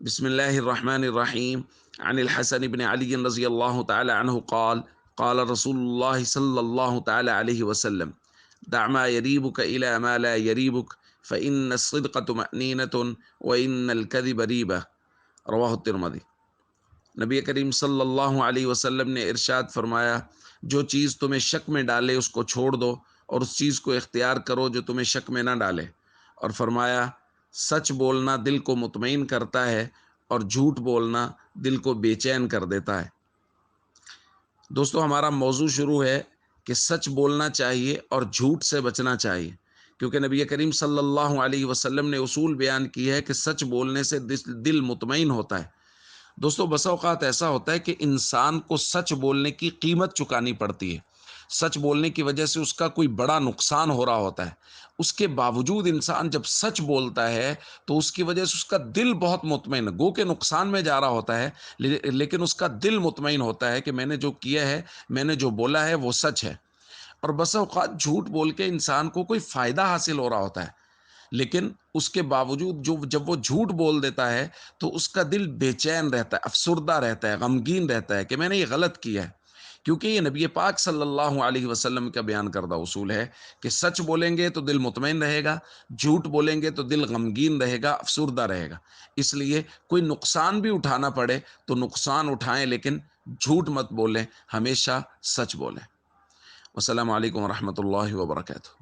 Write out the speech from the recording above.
بسم الله الرحمن الرحيم. عن الحسن بن علي رضي الله تعالى عنه قال قال رسول الله صلى الله تعالى عليه وسلم: دع ما يريبك إلى ما لا يريبك فإن الصدق طمأنينة وإن الكذب ريبة. رواہ الترمذی۔ نبی کریم صلی اللہ علیہ وسلم نے ارشاد فرمایا، جو چیز تمہیں شک میں ڈالے اس کو چھوڑ دو، اور اس چیز کو اختیار کرو جو تمہیں شک میں نہ ڈالے۔ اور فرمایا، سچ بولنا دل کو مطمئن کرتا ہے اور جھوٹ بولنا دل کو بے چین کر دیتا ہے۔ دوستو، ہمارا موضوع شروع ہے کہ سچ بولنا چاہیے اور جھوٹ سے بچنا چاہیے، کیونکہ نبی کریم صلی اللہ علیہ وسلم نے اصول بیان کی ہے کہ سچ بولنے سے دل مطمئن ہوتا ہے۔ دوستو، بسا اوقات ایسا ہوتا ہے کہ انسان کو سچ بولنے کی قیمت چکانی پڑتی ہے، سچ بولنے کی وجہ سے اس کا کوئی بڑا نقصان ہو رہا ہوتا ہے، اس کے باوجود انسان جب سچ بولتا ہے تو اس کی وجہ سے اس کا دل بہت مطمئن ہے، گو کہ نقصان میں جا رہا ہوتا ہے، لیکن اس کا دل مطمئن ہوتا ہے کہ میں نے جو کیا ہے، میں نے جو بولا ہے وہ سچ ہے۔ اور بسا اوقات جھوٹ بول کے انسان کو کوئی فائدہ حاصل ہو رہا ہوتا ہے، لیکن اس کے باوجود جب وہ جھوٹ بول دیتا ہے تو اس کا دل بے چین رہتا ہے، افسردہ رہتا ہے، غمگین رہتا ہے کہ میں نے یہ غلط کیا ہے، کیونکہ یہ نبی پاک صلی اللہ علیہ وسلم کا بیان کردہ اصول ہے کہ سچ بولیں گے تو دل مطمئن رہے گا، جھوٹ بولیں گے تو دل غمگین رہے گا، افسردہ رہے گا۔ اس لیے کوئی نقصان بھی اٹھانا پڑے تو نقصان اٹھائیں، لیکن جھوٹ مت بولیں، ہمیشہ سچ بولیں۔ والسلام علیکم ورحمۃ اللہ وبرکاتہ۔